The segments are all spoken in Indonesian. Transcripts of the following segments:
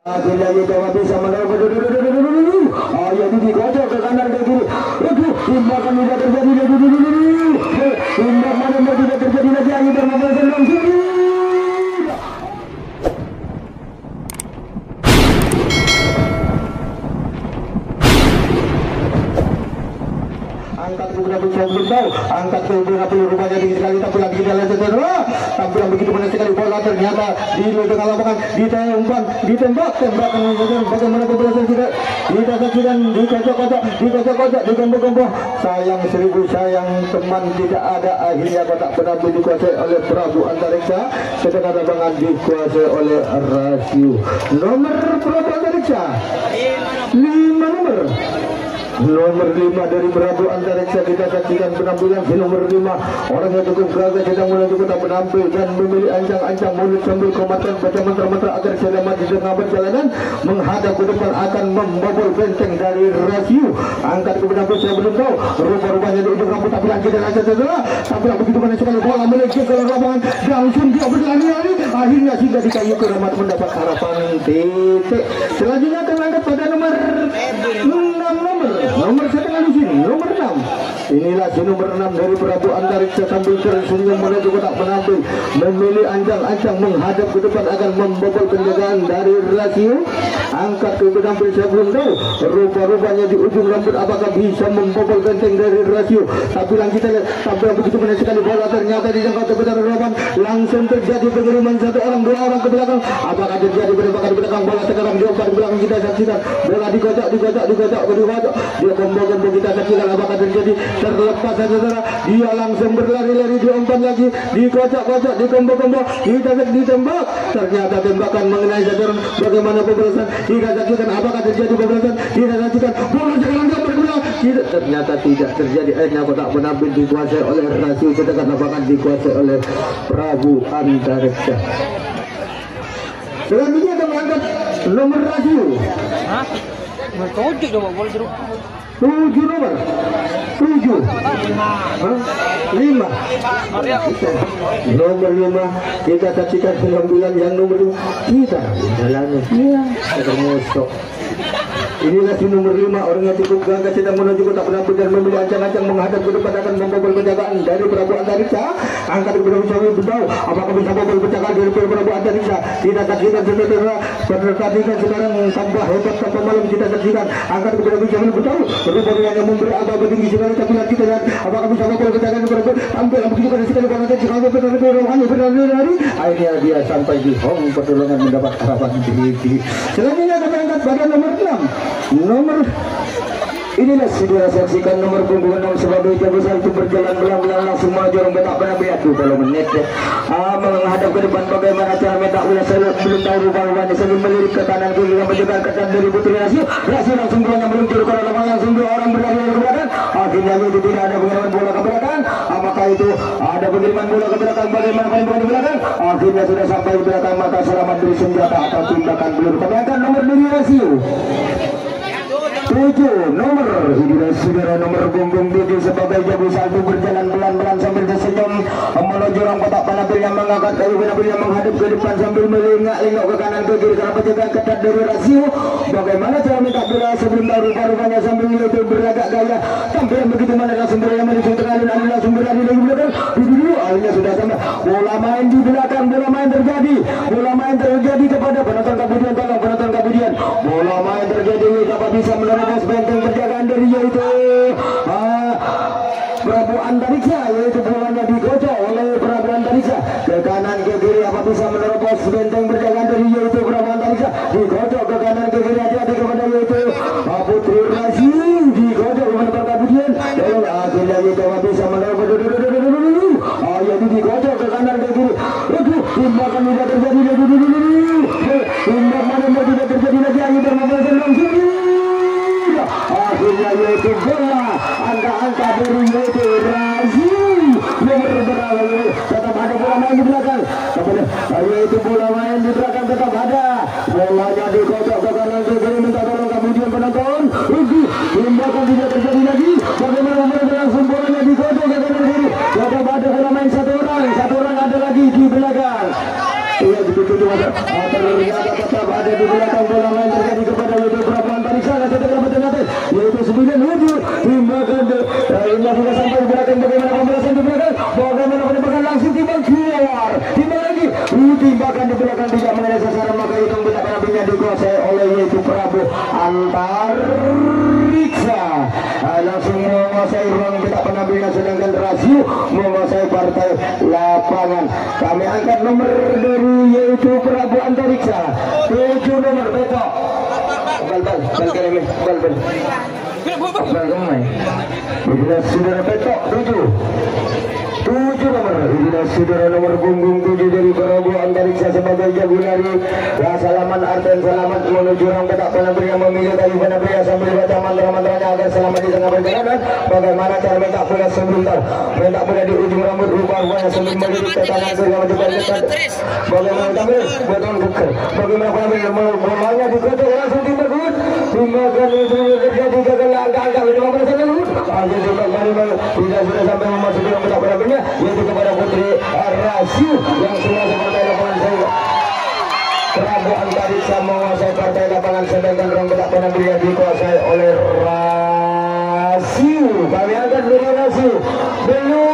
Akhirnya kita bisa menerobos. Ayo dikocok ke kanan ke kiri. Timbakan tidak terjadi lagi. Timbakan mana tidak terjadi lagi. Ayo bermain langsung. Angkat kemudian tahu, angkat kemudian perlu rupanya tinggi sekali, tapi lagi kita lihat tapi yang begitu banyak sekali bola ternyata di tengah lapangan ditembak bagaimana keberhasilan kita saksikan dikocok-kocok digembok-gembok. Sayang seribu sayang teman tidak ada, akhirnya kotak penalti dikuasai oleh Prabu Antariksa, sedangkan lapangan dikuasai oleh Rasio. Nomor Prabu Antariksa 5 dari Prabu Antariksa. Kita saksikan penampilan si nomor 5, orang yang cukup gagah sedang menuju kota penampil dan memilih ancang-ancang mulut sambil komandan baca mantra-mantra agar selamat di tengah perjalanan menghadap ke depan akan membobol benteng dari Rasio. Angkat ke penampil saya belum tahu rupa-rupanya di ujung rambut tampilan kita saja setelah tampilan begitu banyak sekali bola melejit ke lapangan langsung dia berlari-lari akhirnya sudah di kayu keramat mendapat harapan titik. Selanjutnya akan angkat pada nomor 6 di sini, nomor 6. Inilah si nomor 6 dari Prabu Antariksa sambil tersenyum menuju kotak penampi, memilih ancang-ancang menghadap ke depan akan membobol penjagaan dari Rasio. Angkat ke penampi saya belum tahu rupa-rupanya di ujung rambut apakah bisa membobol benteng dari Rasio. Tapi yang kita lihat tampil begitu banyak sekali bola ternyata dijangkau ke lapangan langsung terjadi pengiriman satu orang dua orang ke belakang. Apakah terjadi penembakan di belakang bola sekarang diumpan di belakang kita saksikan bola dikocok dia combo kita saksikan apakah terjadi terlepas saudara dia langsung berlari-lari diumpan lagi dikocok di combo kita ditembak ternyata tembakan mengenai sasaran. Bagaimana pembalasan kita saksikan apakah terjadi pembalasan kita saksikan bola jalan berguna ternyata tidak terjadi. Kotak penampi dikuasai oleh Rasio sedangkan lapangan dikuasai oleh Prabu Antariksa. Selanjutnya kita mengangkat nomor Rasio. Tujuh dong, boleh jeruk. 7 nomor 7 5 nomor 5 kita saksikan pengambilan yang nomor 2 kita jalannya termusuk. Inilah si nomor 5, orang yang cukup gagah sedang menuju kotak penampi dan memilih ancang-ancang menghadap ke depan akan membobol penjagaan dari Prabu Antariksa. Angkat ke belakang saya belum tahu apakah bisa membobol penjagaan dari Prabu Antariksa. Kita saksikan saudara pertandingan sekarang tambah hebat tanpa malam kita saksikan. Angkat ke belakang saya belum tahu rupanya yang memberi agak tinggi sekali tapi kita lihat apakah bisa membobol penjagaan dari Prabu. Tampil begitu banyak sekali bola kalau berlari akhirnya dia sampai di home pertolongan mendapat harapan tinggi. Selanjutnya kita angkat pada nomor 6. Inilah saudara saksikan nomor punggung 6 sebagai jago itu berjalan belang-belang langsung maju orang betak penampi kalau menit menghadap ke depan bagaimana cara betak belum tahu rupa-rupanya sambil melirik ke kanan kiri yang menjaga ketat dari Putri Rasio langsung bola meluncur ke lapangan langsung dua orang berlari ke belakang akhirnya itu tidak ada pengiriman bola ke belakang. Apakah itu ada pengiriman bola ke belakang bagaimana main bola di belakang akhirnya sudah sampai di belakang maka selamat dari senjata atau tindakan peluru. Kami akan nomor dari Rasio 7 nomor saudara nomor punggung 7 sebagai jago salju berjalan pelan-pelan sambil tersenyum menuju orang kotak penampi yang mengangkat kayu penampi yang menghadap ke depan sambil melengak-lengok ke kanan ke kiri karena penjagaan ketat dari Rasio. Bagaimana cara minta bola sebelum tahu rupa-rupanya sambil itu berlagak gaya tampil begitu mana langsung berlari menuju tengah dan langsung berlari lagi belakang dulu akhirnya sudah sampai bola main di belakang bola main terjadi kepada penonton kemudian tolong penonton kemudian bola main terjadi dapat bisa menerobos benteng penjagaan dari yaitu Prabu Antariksa yaitu bolanya dikocok oleh Prabu Antariksa ke kanan ke kiri apa bisa menerobos benteng penjagaan dari yaitu Prabu Antariksa dikocok ke kanan ke kiri hati-hati kepada yaitu Putri Rasio dikocok kepada kemudian dan akhirnya yaitu bisa menerobos yaitu dikocok ke kanan ke kiri timbakan tidak terjadi lagi timbakan tidak terjadi lagi akhirnya bermain langsung akhirnya yaitu bola angka-angka dari yaitu Rasio nomor berapa tetap ada bola main di belakang yaitu bola main di belakang tetap ada bolanya dikocok ke kanan ke kiri minta tolong kemudian penonton timbakan tidak terjadi lagi bagaimana langsung bolanya dikocok ke kanan kiri tetap ada bola main satu orang ada lagi di belakang. Iya begitu ada ternyata tetap ada di belakang bola lain terjadi kepada Yaitu Prabu Antariksa. Setelah bertenang yaitu 9-7 dimakan ini sudah sampai di belakang. Bagaimana pembalasan di belakang? Bagaimana penembakan langsung timbang keluar. Timbang lagi. Timbakan di belakang tidak mengenai sasaran, maka itu belakang apinya dikuasai oleh yaitu Prabu Antariksa. Langsung menguasai ruang kita penampilan, sedangkan Rasio menguasai partai lapangan. Kami angkat nomor dari yaitu Prabu Antariksa 7 nomor Beto. Bal kemai. Inilah saudara Beto 7 nomor. Inilah saudara nomor punggung 7 dari Prabu Antariksa sebagai jago lari. Salaman Arten selamat menuju ruang petak penampilan yang memilih kayu penampilan sambil baca mantra-mantranya agar selamat di tengah perjalanan. Bagaimana cara minta bola sebelum tahu minta bola di ujung rambut rupa-rupanya sambil melirik ke kanan sehingga mencoba dekat. Bagaimana tampil betul bukan. Bagaimana penampilan bolanya dikotak langsung timbakan. Timbakan itu terjadi gagal angka-angka 15 menit. Akhirnya tidak sudah sampai memasuki ruang petak penampilan yaitu kepada Putri Rasio yang sudah seperti lapangan saya. Prabu Antariksa menguasai partai lapangan, sedangkan ruang petak penampilan dikuasai oleh Rasio. Kami akan beri Rasio belum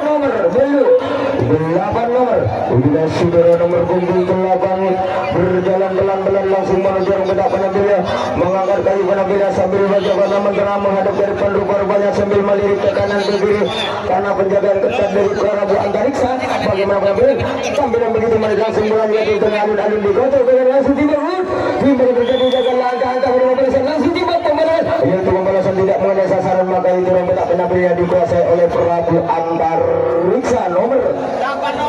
nomor 8 nomor. Sudah saudara nomor punggung 8 berjalan pelan-pelan langsung menuju ruang petak penampilan, mengangkat kayu penampilan sambil baca mantra menghadap ke depan rupa-rupanya sambil melirik ke kanan ke kiri karena penjagaan ketat dari Prabu Antariksa. Bagaimana penampilan? Tampilan begitu manis langsung mulai di tengah alun-alun dikotak dengan langsung timbakan terjadi gagal angka-angka 15 langsung timbakan pembalasan. Yaitu pembalasan tidak mengenai sasaran, maka itu ruang petak penampilan dikuasai oleh Prabu Antariksa nomor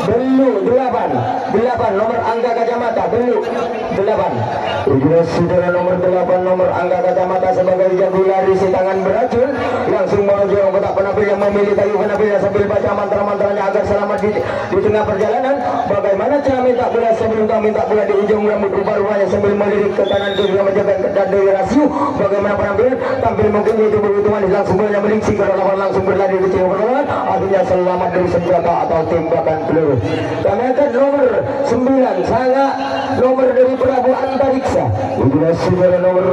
8 nomor angka kacamata 8. Inilah saudara nomor 8 nomor angka kacamata sebagai jago lari si tangan beracun langsung menuju ruang petak penampilan yang memilih kayu penampilan sambil baca mantra-mantranya agar selamat di tengah perjalanan. Bagaimana cara minta bola sebelum kau minta bola di ujung rambut rupa-rupanya sambil melirik ke kanan ke kiri menjaga ketat dari Rasio. Bagaimana penampilan? Tampil mungkin itu begitu manis langsung bolanya melingsi ke lawan langsung berlari di tengah perlawanan. Artinya selamat dari senjata atau tembakan peluru. Kami akan nomor 9 sangat nomor dari Prabu Antariksa. Inilah saudara nomor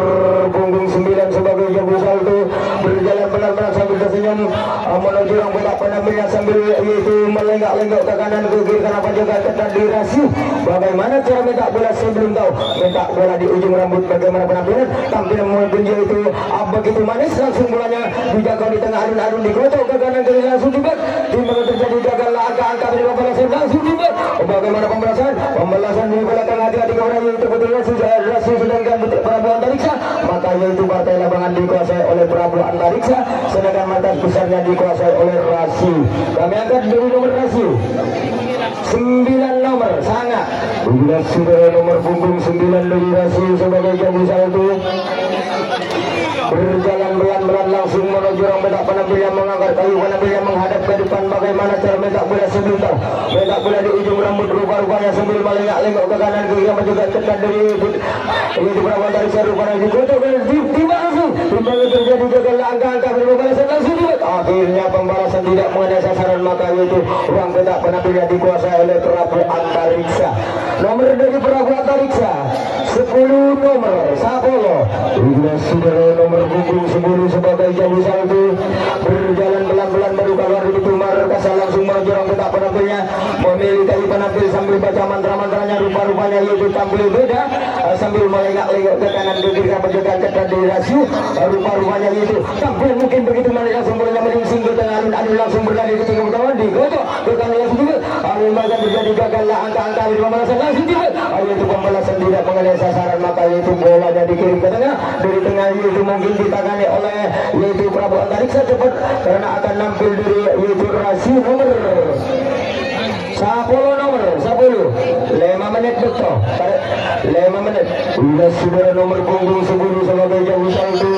punggung 9 sebagai jago salto berjalan pelan-pelan sambil tersenyum menuju ruang petak penampilan sambil yaitu melenggak-lenggok ke kanan ke kiri karena penjaga ketat di Rasio. Bagaimana cara minta bola sebelum tahu minta bola di ujung rambut. Bagaimana penampilan? Tampil mungkin itu begitu manis langsung bolanya dijaga di tengah alun-alun dikocok ke kanan ke kiri langsung tiba. Timbangan terjadi gagal angka-angka 15 langsung tiba. Bagaimana pembalasan? Pembalasan di belakang hati-hati kepada yaitu betul Rasio sedangkan Prabu Antariksa, maka yaitu partai lapangan dikuasai oleh Prabu Antariksa, sedangkan markas besarnya dikuasai oleh Rasio. Kami angkat dari nomor Rasio 9 nomor sangat. Inilah saudara nomor punggung 9 dari Rasio sebagai jago salto berjalan pelan-pelan langsung menuju ruang petak penampilan mengangkat kayu penampilan menghadap ke depan. Bagaimana cara minta bola sebelum tahu minta bola di ujung rambut rupa-rupanya sambil melengak-lengok ke kanan ke kiri menjaga ketat dari yaitu Prabu Antariksa rupanya dikotak tiba langsung timbangan terjadi gagal angka-angka pembalasan langsung tiba. Akhirnya pembalasan tidak mengenai sasaran, maka yaitu ruang petak penampilan dikuasai oleh Prabu Antariksa. Nomor dari Prabu Antariksa 10 nomor Sapolo. Inilah saudara nomor punggung 10 sebagai jago salto berjalan pelan-pelan baru keluar di pintu markas langsung menuju ruang petak penampilannya memilih kayu penampil sambil baca mantra-mantranya rupa-rupanya yaitu tampil beda sambil melengak-lengok ke kanan ke kiri menjaga ketat di Rasio. Rupa-rupanya yaitu tampil mungkin begitu manis langsung bolanya melingsing ke tengah alun-alun langsung berlari ke tengah utama digocok ke kanan langsung tiba. Alun-alun terjadi gagal angka-angka 15 langsung tiba. Yaitu pembalasan tidak mengenai sasaran, maka yaitu bolanya dikirim ke tengah dari tengah yaitu mungkin ditangani oleh yaitu Prabu Antariksa cepat karena akan nampil dari yaitu Rasio nomor 10 nomor 10 5 menit betul 5 menit. Ulas saudara nomor punggung 10 sebagai jago salto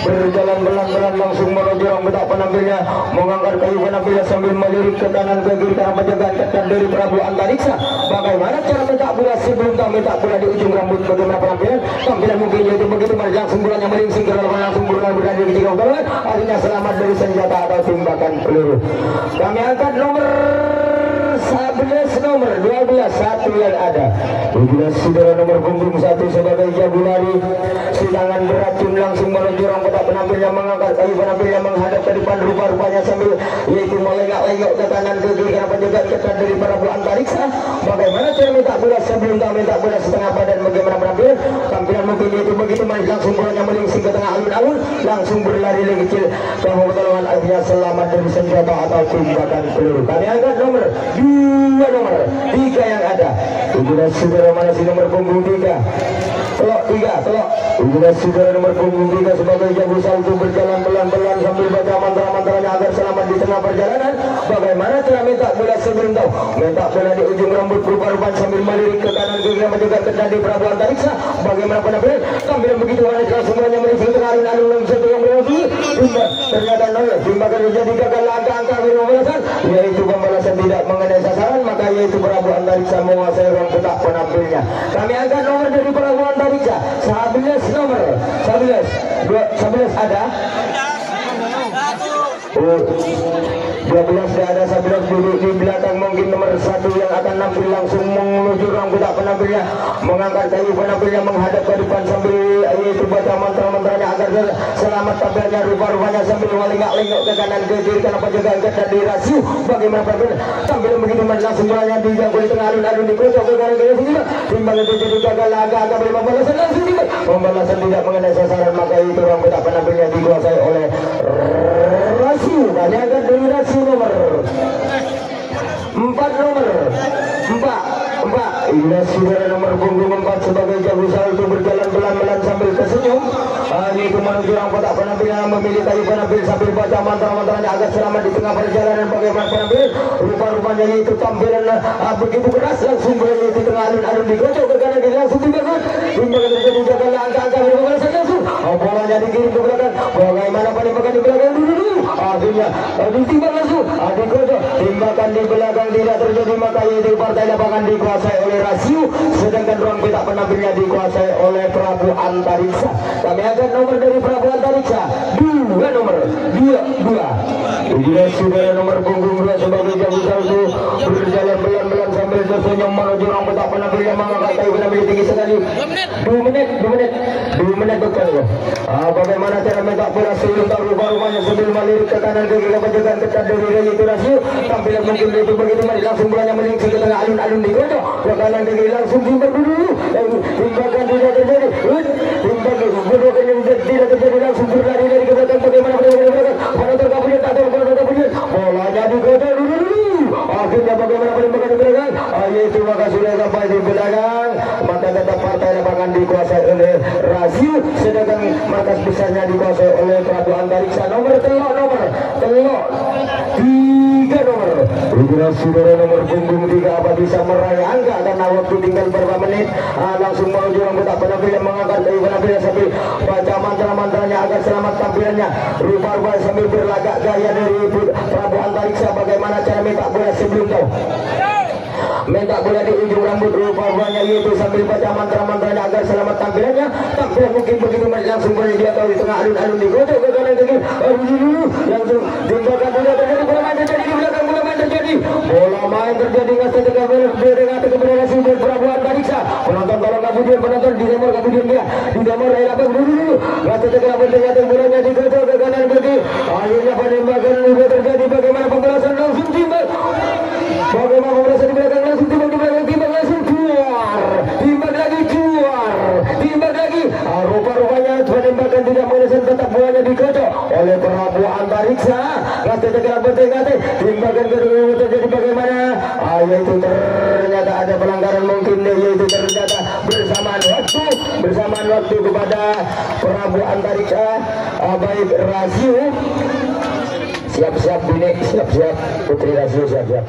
berjalan pelan-pelan langsung menuju ruang petak penampilannya mengangkat kayu penampilan sambil melirik ke kanan ke kiri karena penjagaan ketat dari Prabu Antariksa. Bagaimana cara minta bola sebelum tak minta bola di ujung rambut? Bagaimana penampilan? Tampilan mungkin yaitu begitu langsung bolanya melingsing ke dalam langsung berlari di tiga utara. Artinya selamat dari senjata atau tembakan peluru. Kami angkat nomor 11 nomor 12 satu yang ada. Itulah saudara nomor punggung 1 sebagai jago lari. Silangan beracun langsung menuju orang pada penampil yang mengangkat kayu penampil yang menghadap ke depan rupa-rupanya sambil yaitu melengak-lengok ke kanan ke kiri karena penjagaan ketat dari para buah antariksa. Bagaimana cara minta bola sebelum tak minta bola setengah badan bagaimana penampilan tampilan mungkin itu begitu manis langsung bolanya melingsing ke tengah alun-alun langsung berlari lagi kecil bahwa pertolongan akhirnya selamat dari senjata atau tembakan peluru. Kami angkat nomor 2 nomor 3 yang ada. Itulah saudara mana si nomor punggung 3 telok 3 telok. Itulah saudara nomor punggung 3 sebagai jago salto berjalan pelan-pelan sambil baca mantra-mantranya agar selamat di tengah perjalanan. Bagaimana cara minta bola sebelum tahu minta bola di ujung rambut rupa-rupanya sambil melirik ke kanan ke kiri menjaga ketat di Prabu Antariksa. Bagaimana penampilan tampilan begitu wanita semuanya melirik ke alun-alun dalam satu yang berhasil ternyata nol timbakan menjadi gagal angka-angka pembalasan yaitu pembalasan tidak mengenai sasaran maka yaitu Prabu Antariksa menguasai ruang gerak penampilnya. Kami angkat nomor dari Prabu Antariksa 11 nomor 11 ada 12 dah ada 11 duduk di belakang mungkin nomor 1 yang akan nampil langsung menuju ruang gerak penampilnya mengangkat kayu penampilnya menghadap ke depan sambil yaitu baca mantra-mantranya agar selamat tampilnya rupa-rupanya sambil melengak-lengok ke kanan ke kiri karena penjagaan ketat di rasio. Bagaimana penampilan tampilan begitu langsung mulanya dijangkau di tengah alun-alun di kocok ke kanan ke kiri timbangan itu jadi gagal agak-agak beri pembalasan langsung tiba pembalasan tidak mengenai sasaran maka itu ruang gerak penampilnya dikuasai oleh rasio. Kami akan dari rasio nomor 4 nomor 4 ini saudara nomor punggung 4 sebagai jago salto berjalan pelan-pelan sambil tersenyum itu menuju orang kotak penampilan memilih kayu penampil sambil baca mantra-mantranya agar selamat di tengah perjalanan. Bagaimana penampilan rupa-rupanya itu tampilan begitu keras langsung berada di tengah alun-alun digocok ke kanan kiri langsung timbangan terjadi gagal angka-angka pembalasan langsung bolanya dikirim ke belakang. Bagaimana penembakan di belakang dulu akhirnya ditimbang langsung digocok timbakan di belakang tidak terjadi maka itu partai lapangan dikuasai oleh rasio sedangkan ruang petak penampilnya dikuasai oleh Prabu Antariksa. Kami akan nomor dari Prabu Antariksa 2 nomor 2 inilah saudara nomor punggung 2 sebagai jago salto berjalan pelan-pelan sambil tersenyum menuju ruang petak penampilnya mengangkat kayu penampil tinggi sekali 2 menit betul. Bagaimana cara minta bola sebelum tahu rupa-rupanya sambil melirik ke kanan ke kiri penjagaan ketat dari yaitu rasio tampilan mungkin itu begitu manis langsung bolanya melingsing ke tengah alun-alun digocok ke kanan ke kiri langsung timbang dulu timbakan tidak terjadi timbakan bodohkan yang tidak terjadi langsung berlari dari ke belakang. Bagaimana penonton kabur tak tahu penonton kabur bolanya digocok dulu akhirnya bagaimana penembakan di belakang yaitu maka sudah sampai di belakang maka tetap partai lapangan dikuasai oleh rasio sedangkan markas besarnya dikuasai oleh Prabu Antariksa nomor 3 nomor Itulah saudara nomor punggung 3 apa bisa meraih angka karena waktu tinggal beberapa menit langsung menuju ruang kotak penampilan mengangkat kayu penampilan sambil baca mantra-mantranya agar selamat tampilannya rupa-rupanya sambil berlagak gaya dari Prabu Antariksa. Bagaimana cara minta bola sebelum tahu minta bola di ujung rambut rupa-rupanya yaitu sambil baca mantra-mantranya agar selamat tampilannya tampilan mungkin begitu langsung boleh dia tahu di tengah alun-alun digocok ke kanan ke kiri langsung timbakan bola terjadi bola main terjadi di belakang bola main terjadi nggak setegak dengan kebenaran si Prabu Antariksa. Penonton tolong kemudian penonton di nomor kemudian dia di nomor lapan dulu nggak setegak dengan bolanya digocok ke kanan ke kiri akhirnya penembakan sudah terjadi. Bagaimana pembalasan langsung timbang bagaimana pembalasan di belakang langsung timbang langsung keluar timbang lagi rupa-rupanya penembakan tidak mengenai tetap bolanya digocok oleh Prabu Antariksa. Kata timbakan kedua terjadi bagaimana yaitu ternyata ada pelanggaran mungkin yaitu ternyata bersamaan waktu kepada Prabu Antariksa baik rasio siap-siap Bini siap-siap Putri rasio siap-siap